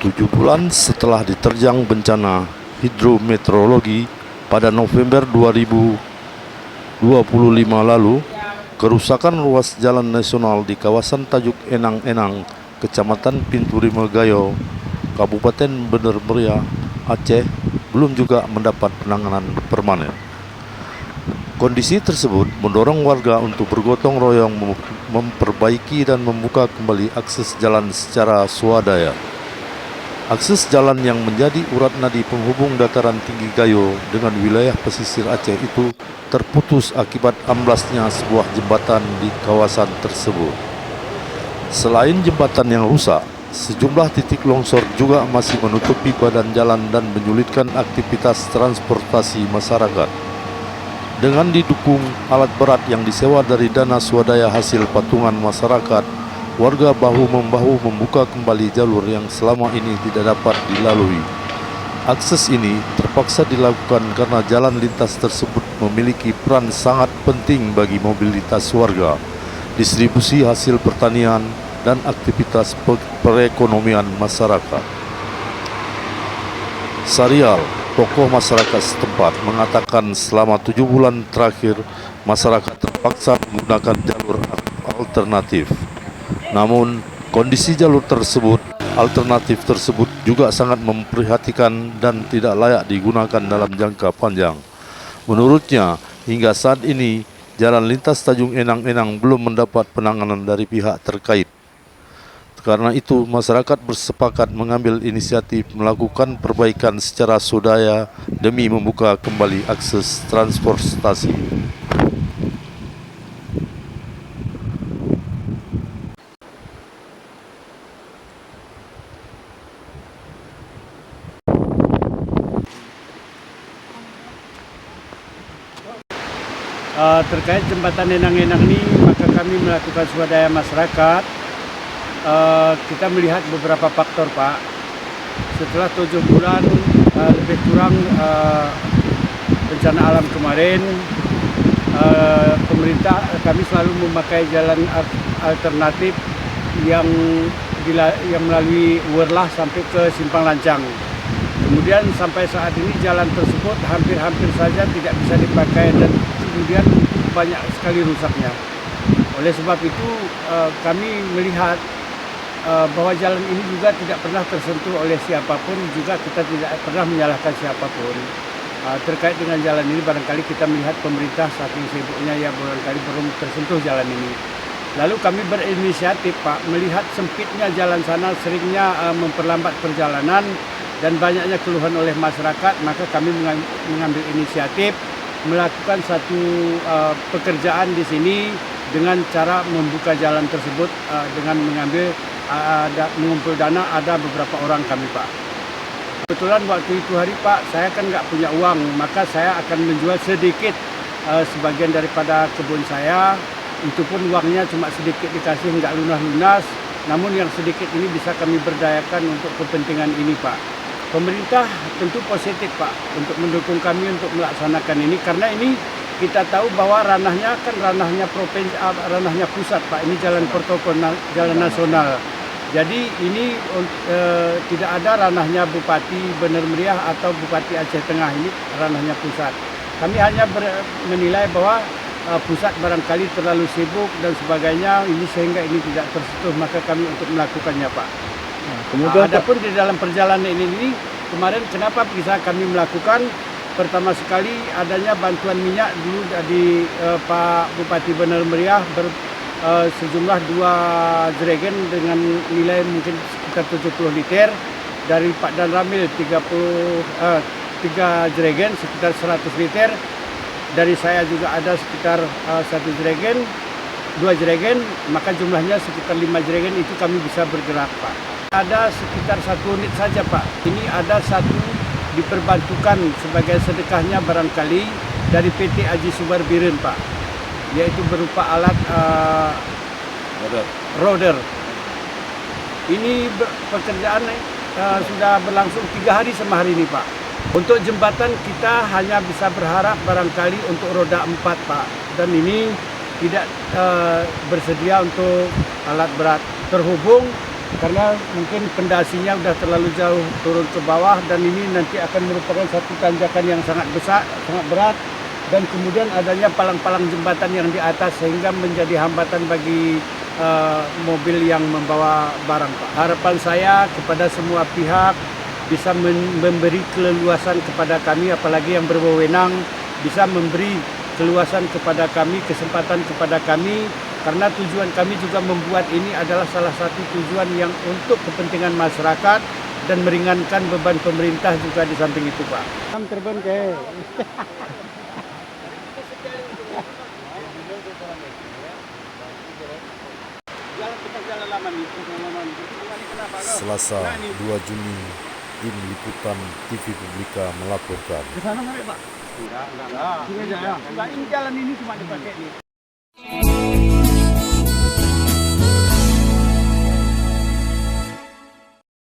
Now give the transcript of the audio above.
7 bulan setelah diterjang bencana hidrometeorologi pada November 2025 lalu, kerusakan ruas jalan nasional di kawasan Tajuk Enang-Enang, Kecamatan Pintu Gayo, Kabupaten Bener Meriah, Aceh, belum juga mendapat penanganan permanen. Kondisi tersebut mendorong warga untuk bergotong royong memperbaiki dan membuka kembali akses jalan secara swadaya. Akses jalan yang menjadi urat nadi penghubung dataran tinggi Gayo dengan wilayah pesisir Aceh itu terputus akibat amblasnya sebuah jembatan di kawasan tersebut. Selain jembatan yang rusak, sejumlah titik longsor juga masih menutupi badan jalan dan menyulitkan aktivitas transportasi masyarakat. Dengan didukung alat berat yang disewa dari dana swadaya hasil patungan masyarakat, warga bahu-membahu membuka kembali jalur yang selama ini tidak dapat dilalui. Akses ini terpaksa dilakukan karena jalan lintas tersebut memiliki peran sangat penting bagi mobilitas warga, distribusi hasil pertanian, dan aktivitas perekonomian masyarakat. Sarial, tokoh masyarakat setempat, mengatakan selama 7 bulan terakhir masyarakat terpaksa menggunakan jalur alternatif. Namun, kondisi jalur alternatif tersebut juga sangat memprihatinkan dan tidak layak digunakan dalam jangka panjang. Menurutnya, hingga saat ini jalan lintas Tanjung Enang-Enang belum mendapat penanganan dari pihak terkait. Karena itu, masyarakat bersepakat mengambil inisiatif melakukan perbaikan secara swadaya demi membuka kembali akses transportasi. Terkait jembatan Enang-Enang ini, maka kami melakukan swadaya masyarakat. Kita melihat beberapa faktor, Pak. Setelah 7 bulan lebih kurang bencana alam kemarin, pemerintah kami selalu memakai jalan alternatif yang melalui Werlah sampai ke Simpang Lancang. Kemudian sampai saat ini jalan tersebut hampir saja tidak bisa dipakai dan kemudian banyak sekali rusaknya. Oleh sebab itu kami melihat bahwa jalan ini juga tidak pernah tersentuh oleh siapapun, juga kita tidak pernah menyalahkan siapapun. Terkait dengan jalan ini barangkali kita melihat pemerintah saking sibuknya ya barangkali belum tersentuh jalan ini. Lalu kami berinisiatif, Pak, melihat sempitnya jalan sana seringnya memperlambat perjalanan dan banyaknya keluhan oleh masyarakat, maka kami mengambil inisiatif melakukan satu pekerjaan di sini dengan cara membuka jalan tersebut dengan mengumpul dana. Ada beberapa orang kami, Pak. Kebetulan waktu itu hari, Pak, saya kan nggak punya uang, maka saya akan menjual sedikit sebagian daripada kebun saya. Itu pun uangnya cuma sedikit dikasih, nggak lunas-lunas. Namun yang sedikit ini bisa kami berdayakan untuk kepentingan ini, Pak. Pemerintah tentu positif, Pak, untuk mendukung kami untuk melaksanakan ini, karena ini kita tahu bahwa ranahnya kan ranahnya provinsi, ranahnya pusat, Pak. Ini jalan protokol, jalan nasional. Jadi ini tidak ada ranahnya Bupati Bener Meriah atau Bupati Aceh Tengah, ini ranahnya pusat. Kami hanya menilai bahwa pusat barangkali terlalu sibuk dan sebagainya, ini sehingga ini tidak tersentuh, maka kami untuk melakukannya, Pak. Kemudian adapun di dalam perjalanan ini kemarin kenapa bisa kami melakukan, pertama sekali adanya bantuan minyak dulu dari Pak Bupati Bener Meriah sejumlah 2 jerigen dengan nilai mungkin sekitar 70 liter, dari Pak Dan Ramil 3 jerigen sekitar 100 liter, dari saya juga ada sekitar 1 jerigen, 2 jerigen, maka jumlahnya sekitar 5 jerigen itu kami bisa bergerak, Pak. Ada sekitar 1 unit saja, Pak. Ini ada satu diperbantukan sebagai sedekahnya barangkali dari PT Aji Subar Biren, Pak, yaitu berupa alat roder. Ini pekerjaan sudah berlangsung 3 hari sama hari ini, Pak. Untuk jembatan kita hanya bisa berharap barangkali untuk roda 4, Pak, dan ini tidak bersedia untuk alat berat. Terhubung karena mungkin pendasinya udah terlalu jauh turun ke bawah, dan ini nanti akan merupakan satu tanjakan yang sangat besar, sangat berat, dan kemudian adanya palang-palang jembatan yang di atas sehingga menjadi hambatan bagi mobil yang membawa barang, Pak. Harapan saya kepada semua pihak bisa memberi keleluasan kepada kami, apalagi yang berwenang bisa memberi keluasan kepada kami, kesempatan kepada kami, karena tujuan kami juga membuat ini adalah salah satu tujuan yang untuk kepentingan masyarakat dan meringankan beban pemerintah juga di samping itu, Pak. Terbang ke. Selasa 2 Juni, tim liputan TV Publika melaporkan. Ke sana nggak, Pak? Enggak. Ini jalan ini cuma dipakai nih.